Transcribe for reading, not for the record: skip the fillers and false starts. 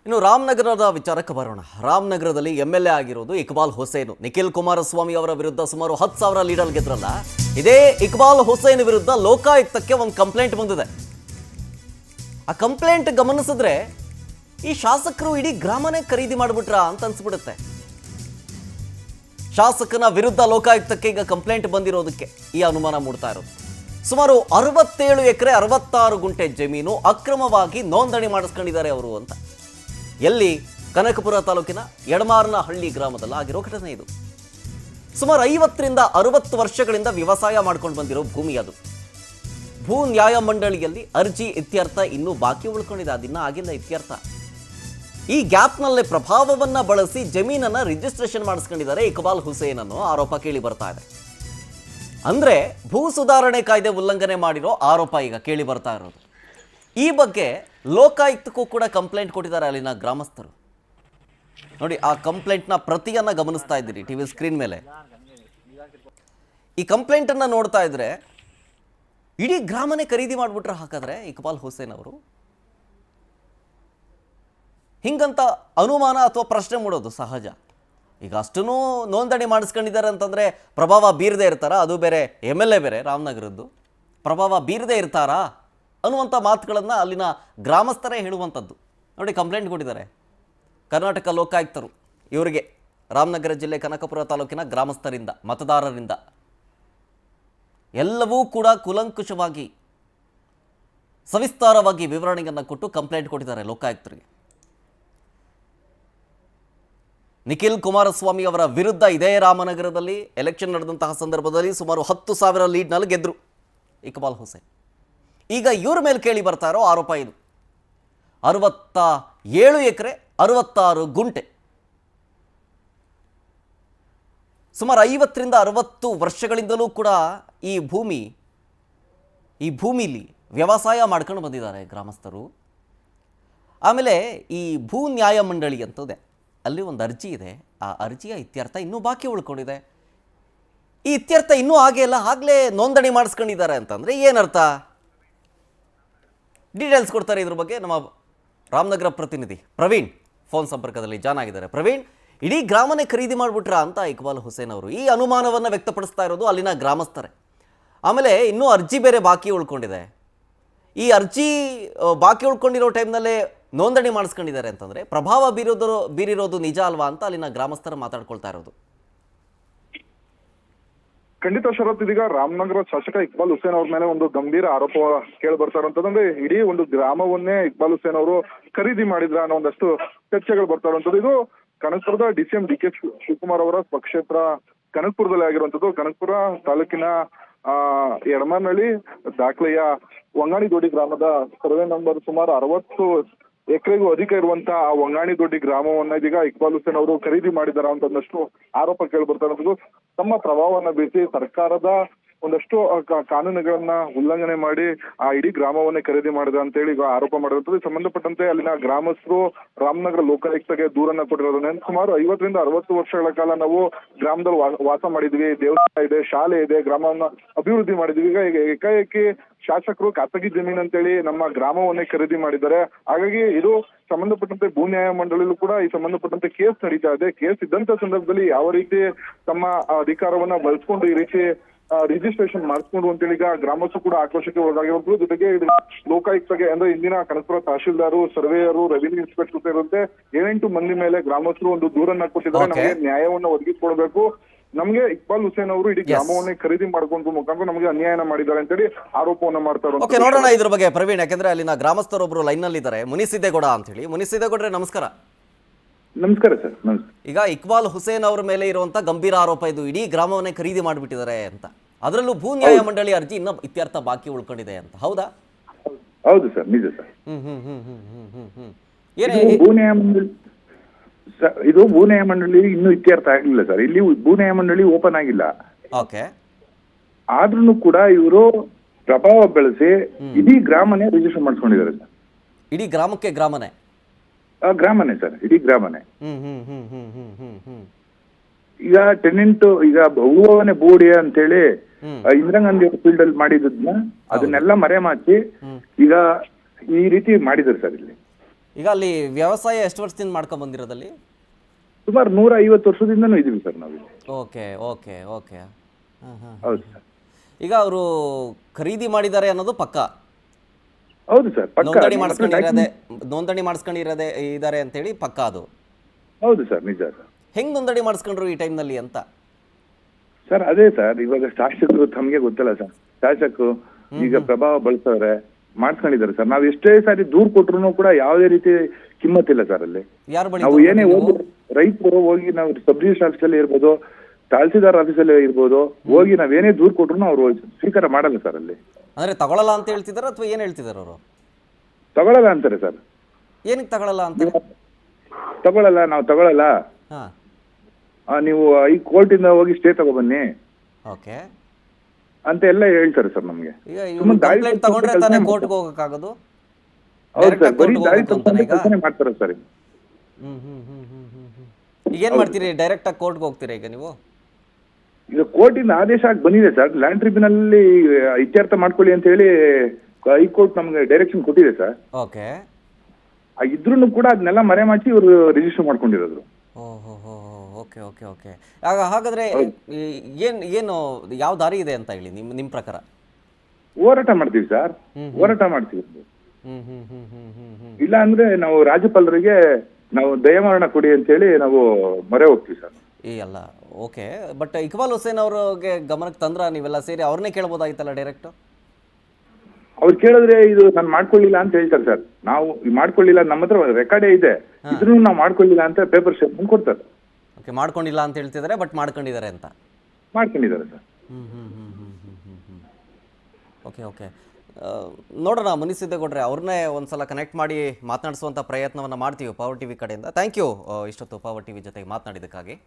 ಇನ್ನು ರಾಮನಗರದ ವಿಚಾರಕ್ಕೆ ಬರೋಣ. ರಾಮನಗರದಲ್ಲಿ MLA ಆಗಿರೋದು ಇಕ್ಬಾಲ್ ಹುಸೇನ್. ನಿಖಿಲ್ ಕುಮಾರಸ್ವಾಮಿ ಅವರ ವಿರುದ್ಧ ಸುಮಾರು 10,000 ಲೀಡರ್ ಗೆದ್ರಲ್ಲ, ಇದೇ ಇಕ್ಬಾಲ್ ಹುಸೇನ್ ವಿರುದ್ಧ ಲೋಕಾಯುಕ್ತಕ್ಕೆ ಒಂದು ಕಂಪ್ಲೇಂಟ್ ಬಂದಿದೆ. ಆ ಕಂಪ್ಲೇಂಟ್ ಗಮನಿಸಿದ್ರೆ ಈ ಶಾಸಕರು ಇಡೀ ಗ್ರಾಮನೇ ಖರೀದಿ ಮಾಡಿಬಿಟ್ರಾ ಅಂತ ಅನ್ಸ್ಬಿಡುತ್ತೆ. ಶಾಸಕನ ವಿರುದ್ಧ ಲೋಕಾಯುಕ್ತಕ್ಕೆ ಈಗ ಕಂಪ್ಲೇಂಟ್ ಬಂದಿರೋದಕ್ಕೆ ಈ ಅನುಮಾನ ಮೂಡ್ತಾ ಇರೋದು. ಸುಮಾರು 67 ಎಕರೆ 66 ಗುಂಟೆ ಜಮೀನು ಅಕ್ರಮವಾಗಿ ನೋಂದಣಿ ಮಾಡಿಸ್ಕೊಂಡಿದ್ದಾರೆ ಅವರು ಅಂತ. ಎಲ್ಲಿ? ಕನಕಪುರ ತಾಲೂಕಿನ ಯಡಮಾರನಹಳ್ಳಿ ಗ್ರಾಮದಲ್ಲಿ ಆಗಿರೋ ಘಟನೆ ಇದು. ಸುಮಾರು 50ರಿಂದ 60 ವರ್ಷಗಳಿಂದ ವ್ಯವಸಾಯ ಮಾಡ್ಕೊಂಡು ಬಂದಿರೋ ಭೂಮಿ ಅದು. ಭೂ ನ್ಯಾಯ ಮಂಡಳಿಯಲ್ಲಿ ಅರ್ಜಿ ಇತ್ಯರ್ಥ ಇನ್ನೂ ಬಾಕಿ ಉಳ್ಕೊಂಡಿದೆ, ಅದಿನ್ನ ಆಗಿಲ್ಲ ಇತ್ಯರ್ಥ. ಈ ಗ್ಯಾಪ್ನಲ್ಲೇ ಪ್ರಭಾವವನ್ನ ಬಳಸಿ ಜಮೀನನ್ನ ರಿಜಿಸ್ಟ್ರೇಷನ್ ಮಾಡಿಸ್ಕೊಂಡಿದ್ದಾರೆ ಇಕ್ಬಾಲ್ ಹುಸೇನ್ ಅನ್ನೋ ಆರೋಪ ಕೇಳಿ ಬರ್ತಾ ಇದೆ. ಅಂದ್ರೆ ಭೂ ಸುಧಾರಣೆ ಕಾಯ್ದೆ ಉಲ್ಲಂಘನೆ ಮಾಡಿರೋ ಆರೋಪ ಈಗ ಕೇಳಿ ಬರ್ತಾ ಇರೋದು. ಈ ಬಗ್ಗೆ ಲೋಕಾಯುಕ್ತಕ್ಕೂ ಕೂಡ ಕಂಪ್ಲೇಂಟ್ ಕೊಟ್ಟಿದ್ದಾರೆ ಅಲ್ಲಿನ ಗ್ರಾಮಸ್ಥರು. ನೋಡಿ, ಆ ಕಂಪ್ಲೇಂಟ್ನ ಪ್ರತಿಯನ್ನ ಗಮನಿಸ್ತಾ ಇದ್ದೀರಿ ಟಿವಿ ಸ್ಕ್ರೀನ್ ಮೇಲೆ. ಈ ಕಂಪ್ಲೇಂಟ್ ಅನ್ನ ನೋಡ್ತಾ ಇದ್ರೆ ಇಡೀ ಗ್ರಾಮನೇ ಖರೀದಿ ಮಾಡಿಬಿಟ್ರೆ ಹಾಗಾದ್ರೆ ಇಕ್ಬಾಲ್ ಹುಸೇನ್ ಅವರು, ಹಿಂಗಂತ ಅನುಮಾನ ಅಥವಾ ಪ್ರಶ್ನೆ ಮೂಡೋದು ಸಹಜ. ಈಗ ಅಷ್ಟೂ ನೋಂದಣಿ ಮಾಡಿಸ್ಕೊಂಡಿದ್ದಾರೆ ಅಂತಂದರೆ ಪ್ರಭಾವ ಬೀರದೇ ಇರ್ತಾರಾ? ಅದು ಬೇರೆ, MLA ಬೇರೆ ರಾಮನಗರದ್ದು, ಪ್ರಭಾವ ಬೀರದೇ ಇರ್ತಾರಾ ಅನ್ನುವಂಥ ಮಾತುಗಳನ್ನು ಅಲ್ಲಿನ ಗ್ರಾಮಸ್ಥರೇ ಹೇಳುವಂಥದ್ದು. ನೋಡಿ, ಕಂಪ್ಲೇಂಟ್ ಕೊಟ್ಟಿದ್ದಾರೆ ಕರ್ನಾಟಕ ಲೋಕಾಯುಕ್ತರು ಇವರಿಗೆ, ರಾಮನಗರ ಜಿಲ್ಲೆ ಕನಕಪುರ ತಾಲೂಕಿನ ಗ್ರಾಮಸ್ಥರಿಂದ, ಮತದಾರರಿಂದ ಎಲ್ಲವೂ ಕೂಡ ಕೂಲಂಕುಷವಾಗಿ ಸವಿಸ್ತಾರವಾಗಿ ವಿವರಣೆಯನ್ನು ಕೊಟ್ಟು ಕಂಪ್ಲೇಂಟ್ ಕೊಟ್ಟಿದ್ದಾರೆ ಲೋಕಾಯುಕ್ತರಿಗೆ. ನಿಖಿಲ್ ಕುಮಾರಸ್ವಾಮಿ ಅವರ ವಿರುದ್ಧ ಇದೇ ರಾಮನಗರದಲ್ಲಿ ಎಲೆಕ್ಷನ್ ನಡೆದಂತಹ ಸಂದರ್ಭದಲ್ಲಿ ಸುಮಾರು 10,000 ಲೀಡ್ನಲ್ಲಿ ಗೆದ್ದರು ಇಕ್ಬಾಲ್ ಹುಸೇನ್. ಈಗ ಇವ್ರ ಮೇಲೆ ಕೇಳಿ ಬರ್ತಾ ಇರೋ ಆರೋಪ ಇದು. 67 ಎಕರೆ 66 ಗುಂಟೆ, ಸುಮಾರು 50ರಿಂದ 60 ವರ್ಷಗಳಿಂದಲೂ ಕೂಡ ಈ ಭೂಮಿಲಿ ವ್ಯವಸಾಯ ಮಾಡ್ಕೊಂಡು ಬಂದಿದ್ದಾರೆ ಗ್ರಾಮಸ್ಥರು. ಆಮೇಲೆ ಈ ಭೂ ನ್ಯಾಯ ಮಂಡಳಿ ಅಂತದೆ, ಅಲ್ಲಿ ಒಂದು ಅರ್ಜಿ ಇದೆ. ಆ ಅರ್ಜಿಯ ಇತ್ಯರ್ಥ ಇನ್ನೂ ಬಾಕಿ ಉಳ್ಕೊಂಡಿದೆ. ಈ ಇತ್ಯರ್ಥ ಇನ್ನೂ ಆಗೇ ಇಲ್ಲ, ಆಗಲೇ ನೋಂದಣಿ ಮಾಡಿಸ್ಕೊಂಡಿದ್ದಾರೆ ಅಂತಂದರೆ ಏನರ್ಥ? ಡೀಟೇಲ್ಸ್ ಕೊಡ್ತಾರೆ ಇದ್ರ ಬಗ್ಗೆ ನಮ್ಮ ರಾಮನಗರ ಪ್ರತಿನಿಧಿ ಪ್ರವೀಣ್ ಫೋನ್ ಸಂಪರ್ಕದಲ್ಲಿ ಜಾನ್ ಆಗಿದ್ದಾರೆ. ಪ್ರವೀಣ್, ಇಡೀ ಗ್ರಾಮನೇ ಖರೀದಿ ಮಾಡಿಬಿಟ್ರಾ ಅಂತ ಇಕ್ಬಾಲ್ ಹುಸೇನ್ ಅವರು ಈ ಅನುಮಾನವನ್ನು ವ್ಯಕ್ತಪಡಿಸ್ತಾ ಇರೋದು ಅಲ್ಲಿನ ಗ್ರಾಮಸ್ಥರೇ. ಆಮೇಲೆ ಇನ್ನೂ ಅರ್ಜಿ ಬೇರೆ ಬಾಕಿ ಉಳ್ಕೊಂಡಿದೆ. ಈ ಅರ್ಜಿ ಬಾಕಿ ಉಳ್ಕೊಂಡಿರೋ ಟೈಮ್ನಲ್ಲೇ ನೋಂದಣಿ ಮಾಡಿಸ್ಕೊಂಡಿದ್ದಾರೆ ಅಂತಂದರೆ ಪ್ರಭಾವ ಬೀರಿರೋದು ನಿಜ ಅಲ್ವಾ ಅಂತ ಅಲ್ಲಿನ ಗ್ರಾಮಸ್ಥರು ಮಾತಾಡ್ಕೊಳ್ತಾ ಇರೋದು. ಖಂಡಿತ ಶರತ್, ಇದೀಗ ರಾಮನಗರ ಶಾಸಕ ಇಕ್ಬಾಲ್ ಹುಸೇನ್ ಅವ್ರ ಮೇಲೆ ಒಂದು ಗಂಭೀರ ಆರೋಪ ಕೇಳಿ ಬರ್ತಾ ಇರುವಂತದ್ದು. ಇಡೀ ಒಂದು ಗ್ರಾಮವನ್ನೇ ಇಕ್ಬಾಲ್ ಹುಸೇನ್ ಅವರು ಖರೀದಿ ಮಾಡಿದ್ರ ಅನ್ನೋ ಒಂದಷ್ಟು ಚರ್ಚೆಗಳು ಬರ್ತಾ ಇರುವಂತದ್ದು. ಇದು ಕನಕಪುರದ DCM DK ಶಿವಕುಮಾರ್ ಅವರ ಸ್ವಕ್ಷೇತ್ರ ಕನಕಪುರದಲ್ಲಿ ಆಗಿರುವಂತದ್ದು. ಕನಕಪುರ ತಾಲೂಕಿನ ಯಡಮಾರನಹಳ್ಳಿ ದಾಖಲೆಯ ವಂಗಾಣಿ ದೊಡ್ಡಿ ಗ್ರಾಮದ ಸರ್ವೆ ನಂಬರ್ ಸುಮಾರು 60 ಎಕರೆಗೂ ಅಧಿಕ ಇರುವಂತಹ ಆ ವಂಗಾಣಿ ದೊಡ್ಡಿ ಗ್ರಾಮವನ್ನ ಇದೀಗ ಇಕ್ಬಾಲ್ ಹುಸೇನ್ ಅವರು ಖರೀದಿ ಮಾಡಿದಾರ ಅಂತ ಒಂದಷ್ಟು ಆರೋಪ ಕೇಳಿ ಬರ್ತಾ ಇರೋದು. ತಮ್ಮ ಪ್ರಭಾವವನ್ನ ಬೀರಿಸಿ ಸರ್ಕಾರದ ಒಂದಷ್ಟು ಕಾನೂನುಗಳನ್ನ ಉಲ್ಲಂಘನೆ ಮಾಡಿ ಆ ಇಡೀ ಗ್ರಾಮವನ್ನೇ ಖರೀದಿ ಮಾಡಿದ ಅಂತ ಹೇಳಿ ಈಗ ಆರೋಪ ಮಾಡಿರುತ್ತದೆ. ಸಂಬಂಧಪಟ್ಟಂತೆ ಅಲ್ಲಿನ ಗ್ರಾಮಸ್ಥರು ರಾಮನಗರ ಲೋಕಾಯುಕ್ತಗೆ ದೂರನ್ನ ಕೊಟ್ಟಿರೋದನ್ನ, ಸುಮಾರು 50ರಿಂದ 60 ವರ್ಷಗಳ ಕಾಲ ನಾವು ಗ್ರಾಮದಲ್ಲಿ ವಾಸ ಮಾಡಿದ್ವಿ, ದೇವಸ್ಥಾನ ಇದೆ, ಶಾಲೆ ಇದೆ, ಗ್ರಾಮವನ್ನ ಅಭಿವೃದ್ಧಿ ಮಾಡಿದ್ವಿ. ಈಗ ಏಕಾಏಕಿ ಶಾಸಕರು ಖಾಸಗಿ ಜಮೀನ್ ಅಂತೇಳಿ ನಮ್ಮ ಗ್ರಾಮವನ್ನೇ ಖರೀದಿ ಮಾಡಿದ್ದಾರೆ. ಹಾಗಾಗಿ ಇದು ಸಂಬಂಧಪಟ್ಟಂತೆ ಭೂ ನ್ಯಾಯ ಮಂಡಳಿಯಲ್ಲೂ ಕೂಡ ಈ ಸಂಬಂಧಪಟ್ಟಂತೆ ಕೇಸ್ ನಡೀತಾ ಇದೆ. ಕೇಸ್ ಇದ್ದಂತ ಸಂದರ್ಭದಲ್ಲಿ ಯಾವ ರೀತಿ ತಮ್ಮ ಅಧಿಕಾರವನ್ನ ಬಳಸ್ಕೊಂಡು ಈ ರೀತಿ ರಿಜಿಸ್ಟ್ರೇಷನ್ ಮಾಡಿಸ್ಕೊಂಡು ಅಂತೇಳಿ ಈಗ ಗ್ರಾಮಸ್ಥರು ಕೂಡ ಆಕ್ರೋಶಕ್ಕೆ ಒಳಗಾಗಿರುವಂತದ್ದು. ಜೊತೆಗೆ ಲೋಕಾಯುಕ್ತಗೆ ಅಂದ್ರೆ ಇಂದಿನ Kanakapura tahsildar, surveyor, revenue inspector ಸೇರಿದಂತೆ 7-8 ಮಂದಿ ಮೇಲೆ ಗ್ರಾಮಸ್ಥರು ಒಂದು ದೂರನ್ನ ಕೊಟ್ಟಿದ್ದಾರೆ. ನಮಗೆ ನ್ಯಾಯವನ್ನ ಒದಗಿಸಿಕೊಡ್ಬೇಕು, ನಮ್ಗೆ ಇಕ್ಬಾಲ್ ಹುಸೇನ್ ಅವರು ಇಡೀ ಗ್ರಾಮವನ್ನೇ ಖರೀದಿ ಮಾಡ್ಕೊಂಡು ಮುಖಾಂತರ ನಮಗೆ ಅನ್ಯಾಯನ ಮಾಡಿದ್ದಾರೆ ಅಂತೇಳಿ ಆರೋಪವನ್ನ ಮಾಡ್ತಾ ಇರೋದು. ನೋಡೋಣ ಇದ್ರ ಬಗ್ಗೆ ಪ್ರವೀಣ್, ಯಾಕಂದ್ರೆ ಅಲ್ಲಿನ ಗ್ರಾಮಸ್ಥರೊಬ್ರು ಲೈನ್ ನಲ್ಲಿ ಇದ್ದಾರೆ, ಮುನಿಸಿದ್ದೇಗೌಡ ಅಂತ ಹೇಳಿ. ಮುನಿಸಿದ್ದೇಗೌಡ್ರೆ ನಮಸ್ಕಾರ. ನಮಸ್ಕಾರ ಸರ್. ಈಗ ಇಕ್ಬಾಲ್ ಹುಸೇನ್ ಅವರ ಮೇಲೆ ಇರುವಂತ ಗಂಭೀರ ಆರೋಪ ಇದು, ಇಡೀ ಗ್ರಾಮವನ್ನೇ ಖರೀದಿ ಮಾಡಿಬಿಟ್ಟಿದ್ದಾರೆ ಅಂತ. ಅದರಲ್ಲೂ ಭೂ ನ್ಯಾಯ ಮಂಡಳಿ ಅರ್ಜಿ ಇನ್ನ ಇತ್ಯರ್ಥ ಬಾಕಿ ಉಳ್ಕೊಂಡಿದೆ ಅಂತ, ಹೌದಾ? ಹೌದು ಸರ್, ನಿಜ ಸರ್. ಇದು ಭೂ ನ್ಯಾಯ ಮಂಡಳಿ ಇನ್ನೂ ಇತ್ಯರ್ಥ ಆಗಿಲ್ಲ ಸರ್. ಇಲ್ಲಿ ಭೂ ನ್ಯಾಯ ಮಂಡಳಿ ಓಪನ್ ಆಗಿಲ್ಲ. ಓಕೆ. ಆದ್ರೂ ಕೂಡ ಇವರು ಪ್ರಭಾವ ಬೆಳೆಸಿ ಇಡೀ ಗ್ರಾಮನೇ ರಿಜಿಸ್ಟರ್ ಮಾಡಿಸ್ಕೊಂಡಿದ್ದಾರೆ ಸರ್. ಇಡೀ ಗ್ರಾಮನೇ ಸರ್, ಇಡೀ ಗ್ರಾಮನೇ. ಈಗ ಟೆನೆಂಟ್ ಈಗ ಹೂವನೆ ಬೋಡಿ ಅಂತೇಳಿ ಇಂದಿರಾ ಗಾಂಧಿ ಫೀಲ್ಡ್ ಅಲ್ಲಿ ಮಾಡಿದ್ದನ್ನ ಅದನ್ನೆಲ್ಲ ಮರೆಮಾಚಿ ಈಗ ಈ ರೀತಿ ಮಾಡಿದ್ದಾರೆ ಸರ್ ಇಲ್ಲಿ. ಈಗ ಅಲ್ಲಿ ವ್ಯವಸಾಯ ಎಷ್ಟು ವರ್ಷದಿಂದ ಮಾಡ್ಕೊಂಡ್ ಬಂದಿರೋದಲ್ಲಿ? ಸುಮಾರು 150 ವರ್ಷದಿಂದನೂ ಇದೀವಿ ಸರ್ ನಾವು. Okay okay okay. ಹೌದು ಸರ್. ಈಗ ಅವರು ಖರೀದಿ ಮಾಡಿದ್ದಾರೆ ಅನ್ನೋದು ಪಕ್ಕ, ಹೌದು ಸರ್, ಪಕ್ಕ ನೋಂದಣಿ ಮಾಡಿಸ್ಕೊಂಡಿರೋದೇ ಇದ್ದಾರೆ ಅಂತೇಳಿ ಪಕ್ಕ ಅದು? ಹೌದು ಸರ್, ನಿಜ ಸರ್. ಹೆಂಗ್ ನೋಂದಣಿ ಮಾಡಿಸ್ಕೊಂಡ್ರು ಈ ಟೈಮ್ನಲ್ಲಿ ಅಂತ? ಸರ್ ಅದೇ ಸರ್, ಇವಾಗ ಶಾಸಕರು ತಮಗೆ ಗೊತ್ತಲ್ಲ ಸರ್, ಶಾಸಕರು ಈಗ ಪ್ರಭಾವ ಬಳಸೋರೆ ಮಾಡ್ಕೊಂಡಿದ್ದಾರೆ ಸರ್. ನಾವು ಎಷ್ಟೇ ಸಾರಿ ದೂರ್ ಕೊಟ್ರು ಕೂಡ ಯಾವುದೇ ರೀತಿ ಕಿಮ್ಮತ್ತಿಲ್ಲ ಸರ್ ಅಲ್ಲಿ. ಯಾರು ಬಳಿ? ನಾವು ಏನೇ ಹೋಗಿ ರೈತರು ಹೋಗಿ ನಾವು ಸಬ್ ರಿಜಿಸ್ಟರ್ ಆಫೀಸಲ್ಲಿ ಇರ್ಬೋದು, ತಹಸೀಲ್ದಾರ್ ಆಫೀಸಲ್ಲಿ ಇರ್ಬೋದು, ಹೋಗಿ ನಾವೇನೇ ದೂರ್ ಕೊಟ್ರು ಅವ್ರು ಸ್ವೀಕಾರ ಮಾಡಲ್ಲ ಸರ್ ಅಲ್ಲಿ. ಅಂದ್ರೆ ತಗೊಳಲ್ಲ ಅಂತ ಹೇಳ್ತಿದಾರ ಅಥವಾ ಏನ್ ಹೇಳ್ತಿದಾರ ಅವರು? ತಗೊಳಲ್ಲ ಅಂತಾರೆ ಸರ್. ಏನಕ್ಕೆ ತಗೊಳಲ್ಲ ಅಂತ? ತಗೊಳಲ್ಲ, ನಾವು ತಗೊಳಲ್ಲ, ನೀವು ಈ ಕೋರ್ಟಿಂದ ಹೋಗಿ ಸ್ಟೇ ತಗೊಬನ್ನಿ ಓಕೆ ಅಂತ ಎಲ್ಲ ಹೇಳ್ತಾರೆ ಸರ್ ನಮ್ಗೆ. ಈಗ ಇವ್ರು ಕಂಪ್ಲೇಂಟ್ ತಗೊಂಡ್ರೆ ತಾನೇ ಕೋರ್ಟ್ಗೆ ಹೋಗಕ್ಕಾಗೋದು? ಹೌದು ಸರ್, ಬರೀ ದಾರಿ ತಪ್ಪನೆ ಮಾಡ್ತಾರೆ ಸರ್. ಈಗ ಏನ್ ಮಾಡ್ತೀರಿ? ಡೈರೆಕ್ಟ್ ಆಗಿ ಕೋರ್ಟ್ಗೆ ಹೋಗ್ತೀರಾ ಈಗ ನೀವು? ಈಗ ಕೋರ್ಟಿಂದ ಆದೇಶ ಆಗಿ ಬಂದಿದೆ ಸರ್, ಲ್ಯಾಂಡ್ ಟ್ರಿಬ್ಯುನಲ್ ಅಲ್ಲಿ ಇತ್ಯರ್ಥ ಮಾಡ್ಕೊಳ್ಳಿ ಅಂತ ಹೇಳಿ ಹೈಕೋರ್ಟ್ ನಮ್ಗೆ ಡೈರೆಕ್ಷನ್ ಕೊಟ್ಟಿದೆ ಸರ್. ಓಕೆ. ಇದ್ರೂ ಕೂಡ ಅದನ್ನೆಲ್ಲ ಮರೆಮಾಚಿ ಇವರು ರಿಜಿಸ್ಟರ್ ಮಾಡ್ಕೊಂಡಿರೋದು. Okay okay okay. ಹಾಗಾದ್ರೆ ಏನು ಯಾವ ದಾರಿ ಇದೆ ಅಂತ ಹೇಳಿ ನಿಮ್ ಪ್ರಕಾರ? ಹೋರಾಟ ಮಾಡ್ತೀವಿ ಸರ್, ಹೋರಾಟ ಮಾಡ್ತೀವಿ. ಇಲ್ಲ ಅಂದ್ರೆ ನಾವು ರಾಜ್ಯಪಾಲರಿಗೆ ನಾವು ದಯಮಾರಣ ಕೊಡಿ ಅಂತ ಹೇಳಿ ನಾವು ಮೊರೆ ಹೋಗ್ತೀವಿ ಸರ್. ಅಲ್ಲ ಓಕೆ, ಬಟ್ ಇಕ್ಬಾಲ್ ಹುಸೇನ್ ಅವ್ರಿಗೆ ಗಮನಕ್ಕೆ ತಂದ್ರ ನೀವೆಲ್ಲ ಸೇರಿ ಅವ್ರನ್ನೇ ಕೇಳ್ಬೋದಾಗಿತ್ತಲ್ಲ ಡೈರೆಕ್ಟ್? ಅವ್ರು ಕೇಳಿದ್ರೆ ಇದು ನಾನು ಮಾಡ್ಕೊಳ್ಳಿಲ್ಲ ಅಂತ ಹೇಳ್ತಾರೆ ಸರ್. ನಾವು ಮಾಡ್ಕೊಳ್ಳಿಲ್ಲ, ನಮ್ಮ ಹತ್ರ ರೆಕಾರ್ಡೇ ಇದೆ, ಇದ್ರೂ ನಾವು ಮಾಡ್ಕೊಳ್ಳಿಲ್ಲ ಅಂತ ಪೇಪರ್ ಸ್ಟೇಟ್ಮೆಂಟ್ ಕೊಡ್ತಾರೆ. ಓಕೆ, ಮಾಡ್ಕೊಂಡಿಲ್ಲ ಅಂತ ಹೇಳ್ತಿದ್ದಾರೆ, ಬಟ್ ಮಾಡ್ಕೊಂಡಿದ್ದಾರೆ ಅಂತ. ಮಾಡ್ಕೊಂಡಿದ್ದಾರೆ ಸರ್. Okay okay. ನೋಡೋಣ, ಮುನಿಸಿದ್ದೇಗೌಡ್ರೆ ಅವ್ರನ್ನೇ ಒಂದ್ಸಲ ಕನೆಕ್ಟ್ ಮಾಡಿ ಮಾತನಾಡಿಸುವಂಥ ಪ್ರಯತ್ನವನ್ನು ಮಾಡ್ತೀವಿ ಪವರ್ ಟಿವಿ ಕಡೆಯಿಂದ. ಥ್ಯಾಂಕ್ ಯು ಇಷ್ಟೊತ್ತು ಪವರ್ ಟಿವಿ ಜೊತೆಗೆ ಮಾತನಾಡಿದ್ದಕ್ಕಾಗಿ.